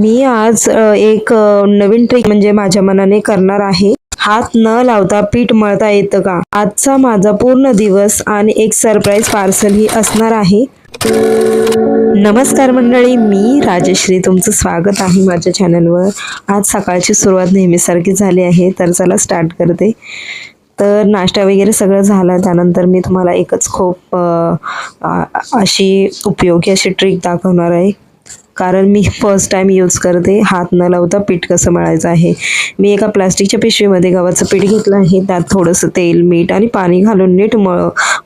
मी आज एक नवीन ट्रिक म्हणजे माझ्या मनाने करणार आहे। हात न लावता पीठ मळता येतं का? आजचा माझा पूर्ण दिवस आणि एक सरप्राईज पार्सल ही असणार आहे। नमस्कार मंडळी, मी राजश्री, तुमचं स्वागत आहे माझ्या चॅनलवर। आज सकाळची सुरुवात नेहमीसारखी झाली आहे, तर चला स्टार्ट करते। तर नाश्ता वगैरे सगळं झालं, त्यानंतर मी तुम्हाला एकच खूप अशी उपयोगी अशी ट्रिक दाखवणार आहे, कारण मी फर्स्ट टाइम यूज करते। हात न लावता पीठ कसं मळायचं आहे। मी एका प्लास्टिकच्या पिशवीमध्ये गव्हाचं पीठ घेतलं आहे, त्यात थोडंसं तेल, मीठ आणि पाणी घालून नीट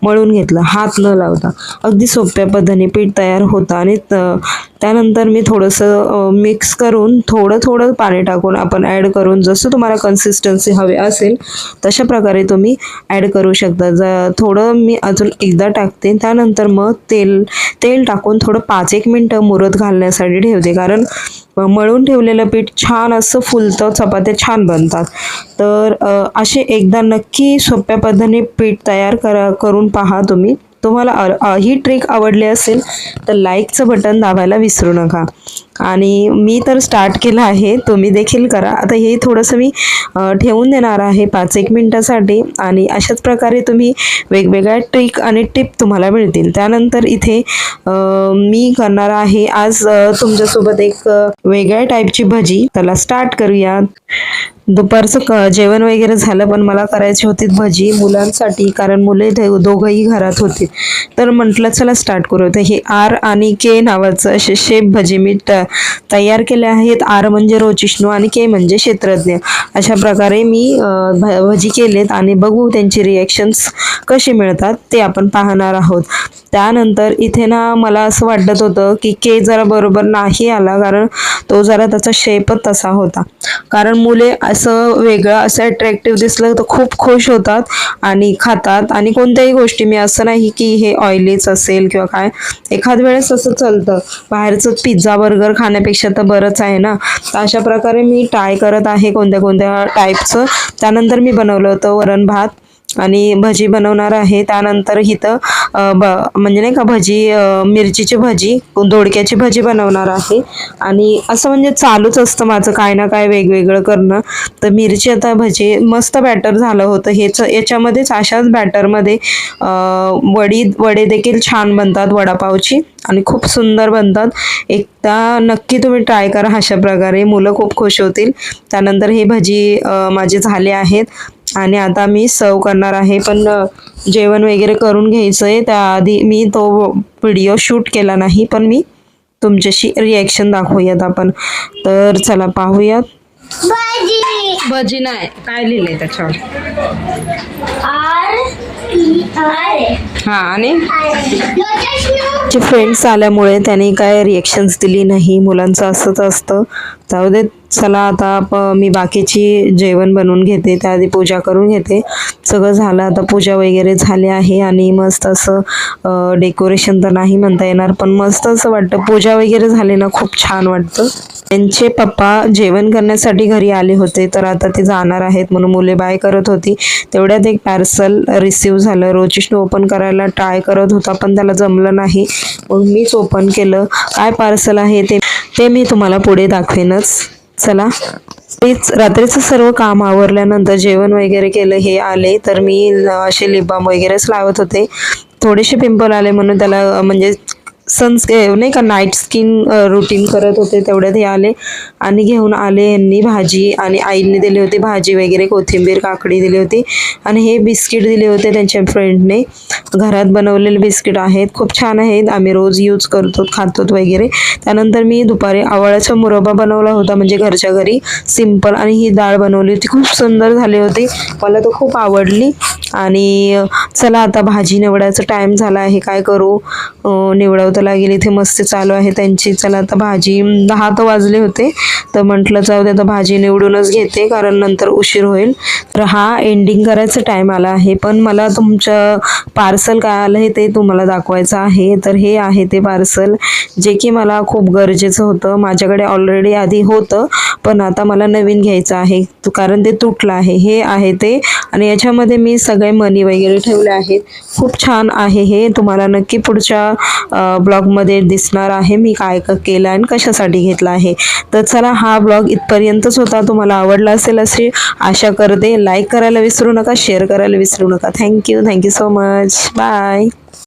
मळून घेतलं हात न लावता। अगदी सोप्या पद्धतीने पीठ तयार होतं आणि त्यानंतर मी थोडंसं मिक्स करून थोडं पाणी टाकून आपण ॲड करून, जसं तुम्हाला कन्सिस्टन्सी हवी असेल तशा प्रकारे तुम्ही ॲड करू शकता। थोडं मी अजून एकदा टाकते, त्यानंतर मग तेल टाकून थोडं 5-1 मिनटं मुरत घालण्यासाठी ठेवते, कारण मळून ठेवलेलं पीठ छान असं फुलतं, चपात्या छान बनतात। तर असे एकदा नक्की सोप्या पद्धतीने पीठ तयार करून पहा तुम्ही। तुम्हाला ही ट्रिक आवडली असेल तर लाईकचं बटन दाबायला विसरू नका। आणि मी तर स्टार्ट केलं आहे, तुम्ही देखील करा। आता हे थोडंसं मी ठेवून देणार आहे 5-1 मिनटासाठी, आणि अशाच प्रकारे तुम्ही वेगवेगळ्या ट्रिक आणि टिप तुम्हाला मिळतील। त्यानंतर इथे मी करणार आहे आज तुमच्यासोबत एक वेगळ्या टाईपची भजी। चला स्टार्ट करूया। दुपारचं जेवण वगैरे झालं, पण मला करायची होती भजी मुलांसाठी, कारण मुले दोघंही घरात होते। तर म्हटलं चला स्टार्ट करू। तर हे आर आणि के नावाचं असे शेप भजी मी तयार केले आहेत। आर म्हणजे रोजिष्णू आणि के म्हणजे क्षेत्रज्ञ। अशा प्रकारे मी भजी केलेत आणि बघू त्यांची रिॲक्शन्स कशी मिळतात ते आपण पाहणार आहोत। त्यानंतर इथे ना मला असं वाटत होतं की के जरा बरोबर नाही आला, कारण तो जरा त्याचा शेपच तसा होता। कारण मुले असं वेगळं असं अट्रॅक्टिव्ह दिसलं तर खूप खुश होतात आणि खातात। आणि कोणत्याही गोष्टी, मी असं नाही की हे ऑइलीच असेल किंवा काय, एखाद वेळेस असं चालतं, बाहेरचं पिझ्झा बर्गर खाण्यापेक्षा तर बरंच आहे ना। तर अशा प्रकारे मी ट्राय करत आहे कोणत्या टाईपचं। त्यानंतर मी बनवलं होतं वरण भात आणि भजी बनवणार आहे। त्यानंतर इथं म्हणजे नाही का भजी, मिरचीची भजी, दोडक्याची भजी बनवणार आहे। आणि असं म्हणजे चालूच असतं माझं काय ना काय वेगवेगळं करणं। तर मिरची आता भजी मस्त बॅटर झालं होतं, याच्यामध्येच अशाच बॅटरमध्ये वडे देखील छान बनतात, वडापावची, आणि खूप सुंदर बनतात। एकदा नक्की तुम्ही ट्राय करा अशा प्रकारे, मुलं खूप खुश होतील। त्यानंतर हे भजी माझे झाले आहेत आणि आता मी सर्व करणार आहे, पण जेवण वगैरे करून घ्यायचंय। त्याआधी मी तो व्हिडिओ शूट केला नाही, पण मी तुमच्याशी रिॲक्शन दाखवूयात आपण। तर चला पाहूयात। भजी नाही, काय लिहिलंय त्याच्यावर? हा, आणि फ्रेंड्स आल्यामुळे त्याने काय रिॲक्शन्स दिली नाही, मुलांचं असंच असतं। जाऊ दे, चला आता मी बाकीची जेवण बनवून घेते, त्याआधी पूजा करून घेते। सगळं झालं, आता पूजा वगैरे झाली आहे आणि मस्त असं डेकोरेशन तर नाही म्हणता येणार, पण मस्त असं वाटतं। पूजा वगैरे झाली ना, खूप छान वाटतं। त्यांचे पप्पा जेवण करण्यासाठी घरी आले होते, तर आता ते जाणार आहेत म्हणून मुले बाय करत होती। तेवढ्यात एक पार्सल रिसीव्ह झालं। रोजिष्णू ओपन करायला ट्राय करत होता, पण त्याला जमलं नाही, मग मीच ओपन केलं। काय पार्सल आहे ते मी तुम्हाला पुढे दाखवेनच। चला, रात्रीचं सर्व काम आवरल्यानंतर जेवण वगैरे केलं, हे आले, तर मी असे लिप बाम वगैरेच लावत होते। थोडेसे पिंपल आले म्हणून त्याला म्हणजे नाही का नाईट स्किन रुटीन करत होते, तेवढ्यात हे आले आणि घेऊन आले यांनी भाजी, आणि आईने दिली होती भाजी वगैरे, कोथिंबीर, काकडी दिली होती, आणि हे बिस्किट दिले होते त्यांच्या फ्रेंडने। घरात बनवलेले बिस्किट आहेत, खूप छान आहेत, आम्ही रोज यूज करतो, खातो वगैरे। त्यानंतर मी दुपारी आवळ्याचा मुरब्बा बनवला होता, म्हणजे घरच्या घरी सिंपल, आणि ही डाळ बनवली होती, खूप सुंदर झाली होती, मला तो खूप आवडली। आणि चला आता भाजी निवडायचा टाइम झाला आहे, काय करू, निवडावं लागेल, इथे मस्त चालू आहे त्यांची। चला आता भाजी 10 तर वाजले होते, तर म्हटलं जाऊ दे, आता भाजी निवडूनच घेते, कारण नंतर उशीर होईल। तर हा एंडिंग करायचा टाइम आला आहे, पण मला तुमचं पार्सल काय आलं आहे ते तुम्हाला दाखवायचं आहे। तर हे आहे ते पार्सल, जे की मला खूप गरजेचं होतं। माझ्याकडे ऑलरेडी आधी होतं, पण आता मला नवीन घ्यायचं आहे, कारण ते तुटलं आहे। हे आहे ते, आणि याच्यामध्ये मी सगळे मनी वगैरे ठेवले आहेत। खूप छान आहे हे, तुम्हाला नक्की पुढच्या ब्लॉगमध्ये दिसणार आहे मी काय केलं आणि कशासाठी घेतला आहे. तर चला, हा ब्लॉग इथपर्यंतच होता. तुम्हाला आवडला असेल अशी आशा करते. लाईक करायला विसरू नका, शेअर करायला विसरू नका. Thank you so much. बाय.